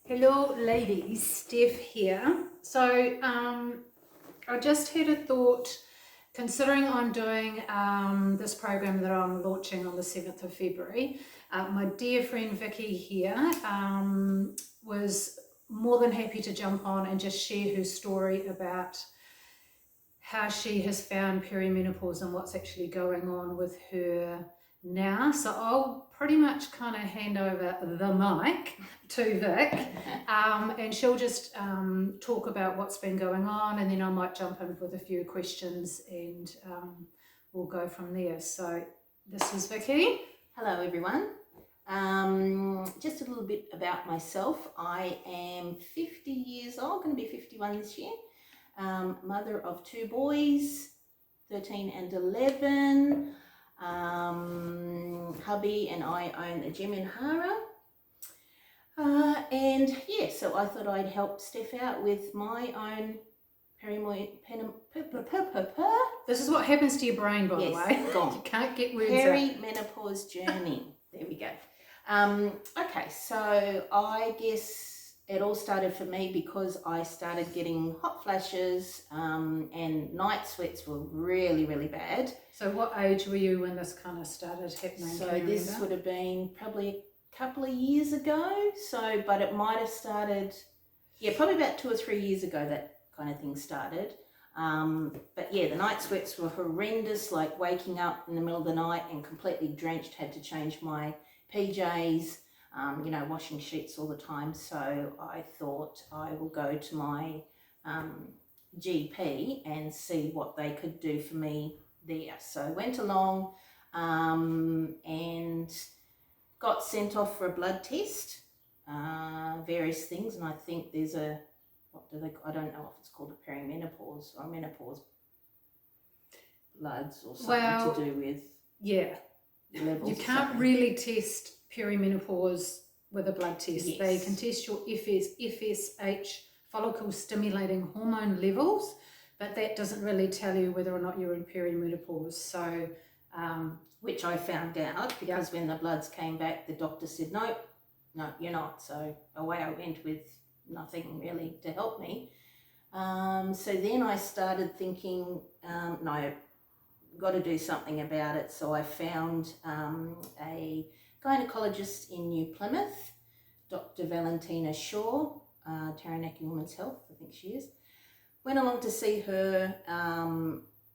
Hello ladies, Steph here. So I just had a thought, considering I'm doing this program that I'm launching on the 7th of February, my dear friend Vicky here was more than happy to jump on and just share her story about how she has found perimenopause and what's actually going on with her now. So I'll pretty much kind of hand over the mic to Vic, and she'll just talk about what's been going on, and then I might jump in with a few questions and we'll go from there. So this is Vicky. Hello everyone. Just a little bit about myself. I am 50 years old, going to be 51 this year. Mother of two boys, 13 and 11. Hubby and I own a gym in Hara. So I thought I'd help Steph out with my own This is what happens to your brain, by the way. Gone. You can't get words out. Perimenopause journey. There we go. Okay, so I guess it all started for me because I started getting hot flashes and night sweats were really, really bad. So what age were you when this kind of started happening? So this would have been probably a couple of years ago. But it might have started, probably about 2 or 3 years ago that kind of thing started. But yeah, the night sweats were horrendous, like waking up in the middle of the night and completely drenched, had to change my PJs, washing sheets all the time. So I thought I will go to my GP and see what they could do for me there. So I went along and got sent off for a blood test, various things, and I think there's I don't know if it's called a perimenopause or menopause bloods or something to do with levels. You can't really test perimenopause with a blood test. Yes. They can test your FSH, follicle stimulating hormone levels, but that doesn't really tell you whether or not you're in perimenopause. So, which I found out because when the bloods came back, the doctor said, no, you're not. So away I went with nothing really to help me. So then I started thinking, no, got to do something about it. So I found a gynecologist in New Plymouth, Dr. Valentina Shaw, Taranaki Women's Health, I think she is. Went along to see her.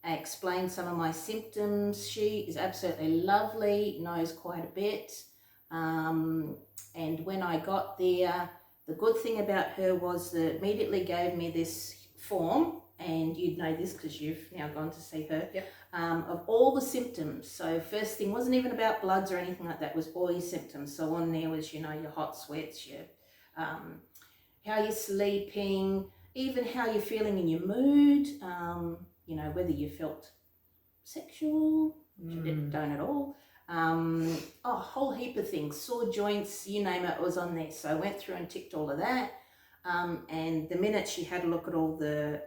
I explained some of my symptoms. She is absolutely lovely, knows quite a bit. And when I got there, the good thing about her was that immediately gave me this form, and you'd know this because you've now gone to see her, of all the symptoms. So first thing wasn't even about bloods or anything like that, it was all your symptoms. So on there was, your hot sweats, your how you're sleeping, even how you're feeling in your mood, whether you felt sexual, which I don't at all. A whole heap of things, sore joints, you name it, was on there. So I went through and ticked all of that. And the minute she had a look at all the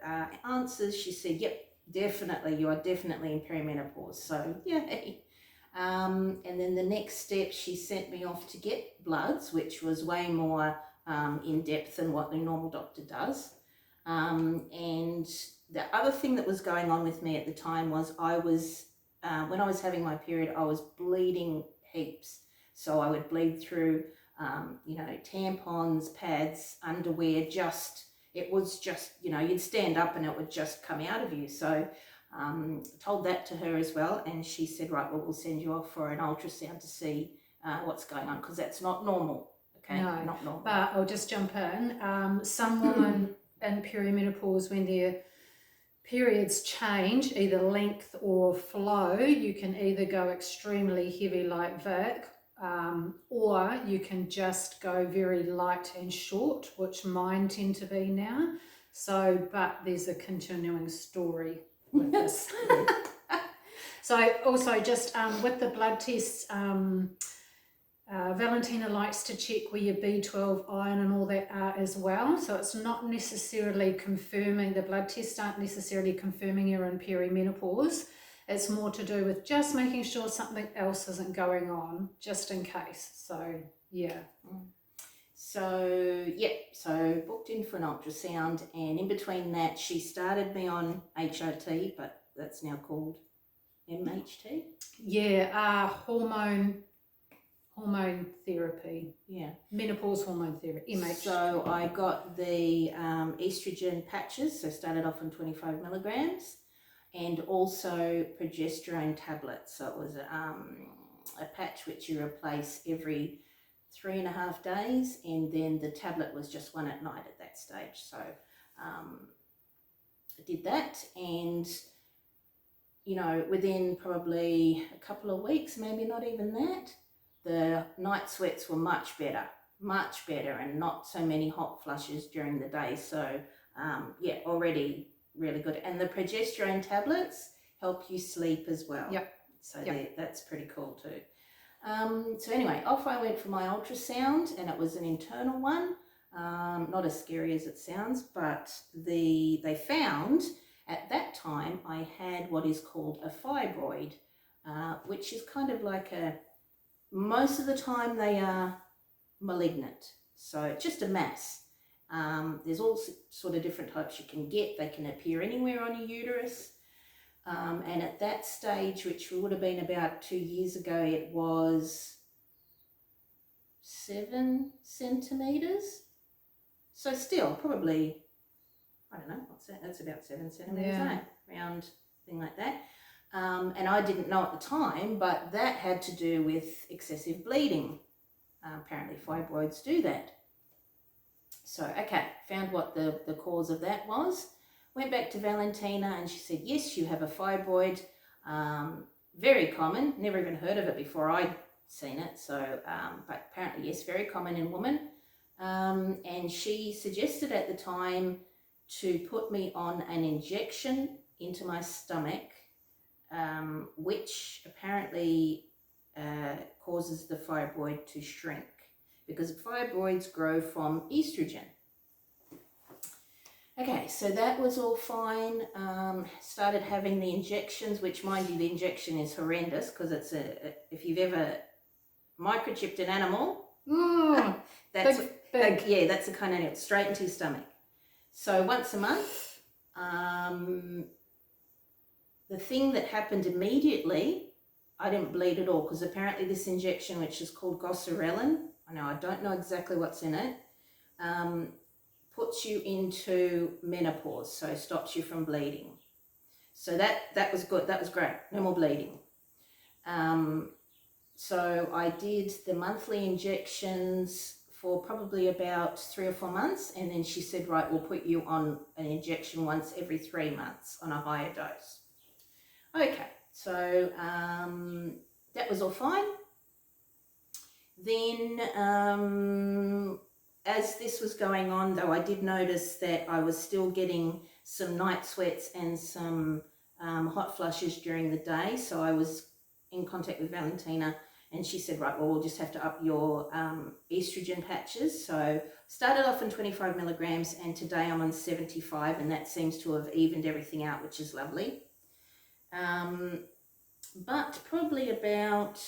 answers, she said, yep, definitely, you are definitely in perimenopause. So yay. And then the next step, she sent me off to get bloods, which was way more in depth than what the normal doctor does. And the other thing that was going on with me at the time was when I was having my period, I was bleeding heaps. So I would bleed through, tampons, pads, underwear, it was just, you'd stand up and it would just come out of you. So told that to her as well. And she said, right, well, we'll send you off for an ultrasound to see what's going on, because that's not normal. Okay, no, not normal. But I'll just jump in. Some women in perimenopause, when their periods change, either length or flow, you can either go extremely heavy like Vic, or you can just go very light and short, which mine tend to be now. So, but there's a continuing story with this. So also just with the blood tests, Valentina likes to check where your B12, iron and all that are as well. So it's not necessarily confirming, the blood tests aren't necessarily confirming you're in perimenopause. It's more to do with just making sure something else isn't going on, just in case. So, yeah. So, so booked in for an ultrasound, and in between that, she started me on HRT, but that's now called MHT. Yeah, hormone therapy. Yeah. Menopause hormone therapy, MHT. So I got the estrogen patches, so started off on 25 milligrams, and also progesterone tablets. So it was a patch which you replace every 3.5 days, and then the tablet was just one at night at that stage. So I did that, and within probably a couple of weeks, maybe not even that, the night sweats were much better, and not so many hot flushes during the day. So already really good. And the progesterone tablets help you sleep as well. Yep. So that's pretty cool too. So anyway, off I went for my ultrasound, and it was an internal one. Not as scary as it sounds, but they found at that time I had what is called a fibroid, which is kind of like most of the time they are malignant. So just a mass. There's all sort of different types you can get. They can appear anywhere on your uterus. And at that stage, which would have been about 2 years ago, it was 7 centimetres. So still probably, I don't know, what's that? That's about 7 centimetres, Yeah. Round thing like that. And I didn't know at the time, but that had to do with excessive bleeding. Apparently fibroids do that. So, okay, found what the cause of that was. Went back to Valentina, and she said, yes, you have a fibroid. Very common, never even heard of it before I'd seen it. So, but apparently, yes, very common in women. And she suggested at the time to put me on an injection into my stomach, which apparently causes the fibroid to shrink, because fibroids grow from estrogen. Okay, so that was all fine. Started having the injections, which, mind you, the injection is horrendous, because it's if you've ever microchipped an animal, that's big. that's a kind of straight into your stomach. So once a month. The thing that happened immediately, I didn't bleed at all, because apparently this injection, which is called goserelin, I don't know exactly what's in it, puts you into menopause, so stops you from bleeding. So that was good. That was great. No more bleeding. So I did the monthly injections for probably about 3 or 4 months, and then she said, right, we'll put you on an injection once every 3 months on a higher dose. Okay, so that was all fine. Then as this was going on, though, I did notice that I was still getting some night sweats and some hot flushes during the day. So I was in contact with Valentina, and she said, right, well, we'll just have to up your estrogen patches. So started off on 25 milligrams, and today I'm on 75, and that seems to have evened everything out, which is lovely. But probably about,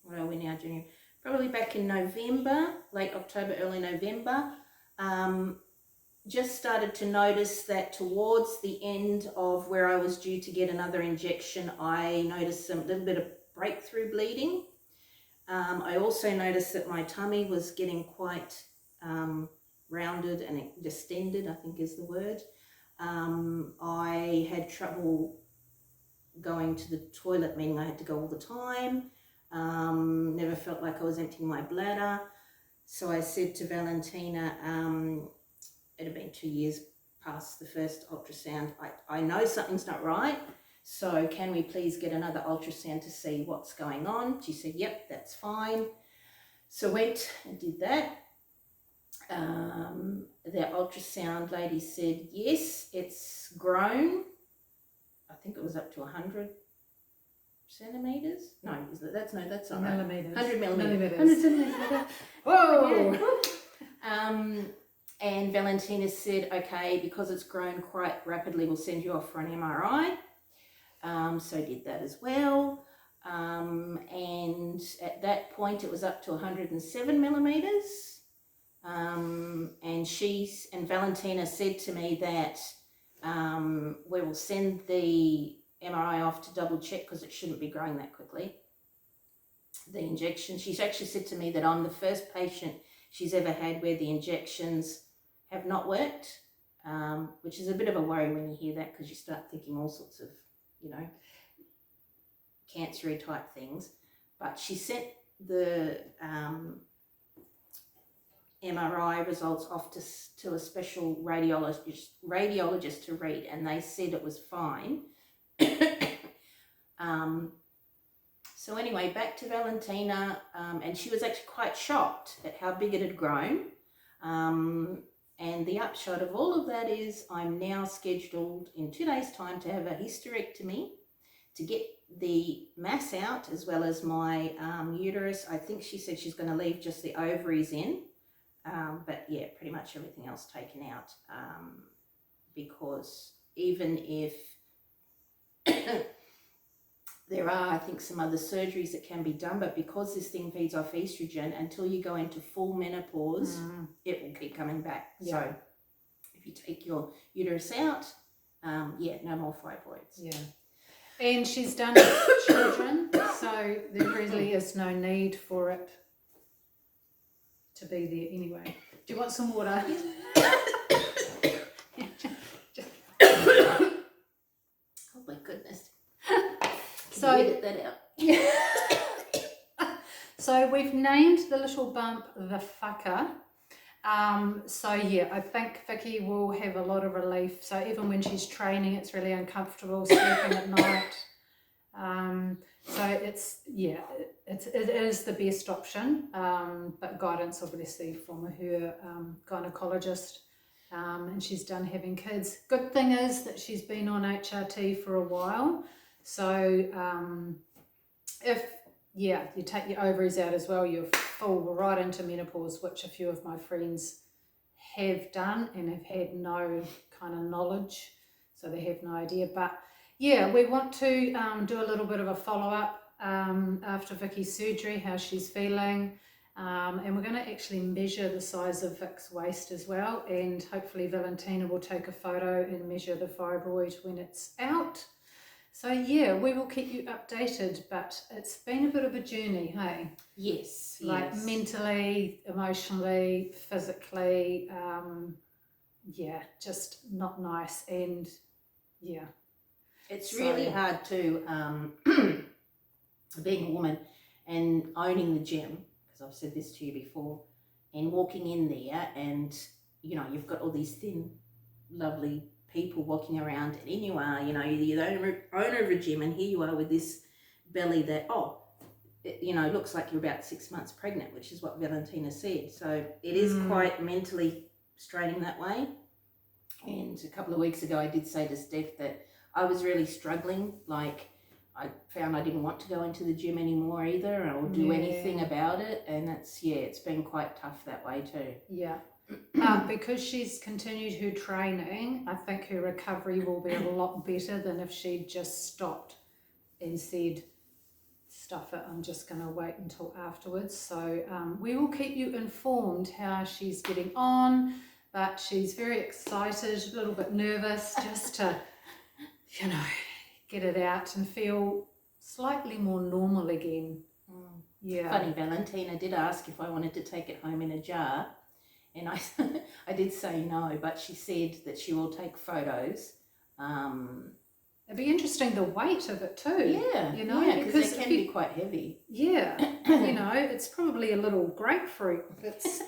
what are we now, Junior? Probably back in November, late October, early November, just started to notice that towards the end of where I was due to get another injection, I noticed a little bit of breakthrough bleeding. I also noticed that my tummy was getting quite rounded and distended, I think is the word. I had trouble going to the toilet, meaning I had to go all the time. Never felt like I was emptying my bladder. So I said to Valentina, it had been 2 years past the first ultrasound, I know something's not right, so can we please get another ultrasound to see what's going on? She said, yep, that's fine. So went and did that. The ultrasound lady said, yes, it's grown. I think it was up to 100 centimetres. No, that's not Millimetres. right. 100 millimetres. 100 Millimetres. centimetres. Whoa! And Valentina said, okay, because it's grown quite rapidly, we'll send you off for an MRI. So I did that as well. and at that point it was up to 107 millimeters. And Valentina said to me that we will send the MRI off to double check because it shouldn't be growing that quickly. The injection, she's actually said to me that I'm the first patient she's ever had where the injections have not worked, which is a bit of a worry when you hear that, because you start thinking all sorts of, cancery type things. But she sent the MRI results off to a special radiologist to read, and they said it was fine. So anyway, back to Valentina, and she was actually quite shocked at how big it had grown. And the upshot of all of that is I'm now scheduled in 2 days' time to have a hysterectomy to get the mass out, as well as my uterus. I think she said she's going to leave just the ovaries in, but yeah, pretty much everything else taken out, because even if there are, I think, some other surgeries that can be done, but because this thing feeds off estrogen, until you go into full menopause, it will keep coming back. Yeah. So if you take your uterus out, no more fibroids. Yeah. And she's done children, so there really is no need for it to be there anyway. Do you want some water? Oh my goodness. So edit that out. Yeah. So we've named the little bump the fucker. So yeah, I think Vicky will have a lot of relief. So even when she's training, it's really uncomfortable sleeping at night. So it is the best option, but guidance obviously from her gynecologist. And she's done having kids. Good thing is that she's been on HRT for a while. So if you take your ovaries out as well, you're full right into menopause, which a few of my friends have done and have had no kind of knowledge, so they have no idea. But yeah, we want to do a little bit of a follow-up after Vicky's surgery, how she's feeling, and we're going to actually measure the size of Vic's waist as well, and hopefully Valentina will take a photo and measure the fibroid when it's out. So yeah, we will keep you updated, but it's been a bit of a journey, hey? Yes. Like yes. Mentally, emotionally, physically, just not nice, and yeah. It's really hard to, being a woman and owning the gym, because I've said this to you before, and walking in there and, you've got all these thin, lovely people walking around, and in you are, you're the owner of a gym, and here you are with this belly that, looks like you're about 6 months pregnant, which is what Valentina said. So it is quite mentally straining that way. And a couple of weeks ago, I did say to Steph that I was really struggling. Like, I found I didn't want to go into the gym anymore either, or do anything about it. And it's been quite tough that way too. Yeah. Because she's continued her training, I think her recovery will be a lot better than if she'd just stopped and said, stuff it, I'm just going to wait until afterwards. So we will keep you informed how she's getting on, but she's very excited, a little bit nervous, just to, get it out and feel slightly more normal again. Yeah. Funny, Valentina did ask if I wanted to take it home in a jar. And I did say no, but she said that she will take photos. It'd be interesting the weight of it too. Yeah, because it can be quite heavy. Yeah, it's probably a little grapefruit. That's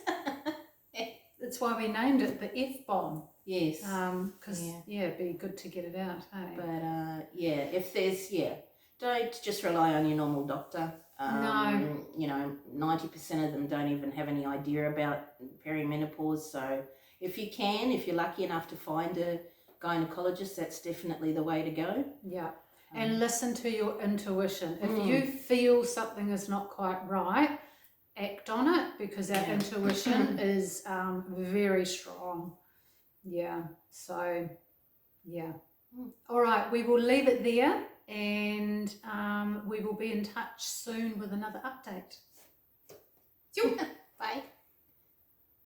why we named it the F-bomb. Yes. Because it'd be good to get it out. Hey? But if there's don't just rely on your normal doctor. No. 90% of them don't even have any idea about perimenopause. So if you're lucky enough to find a gynecologist, that's definitely the way to go. Yeah. And listen to your intuition. If you feel something is not quite right, act on it, because our intuition is very strong. Yeah. So, yeah. All right. We will leave it there. and we will be in touch soon with another update. Bye.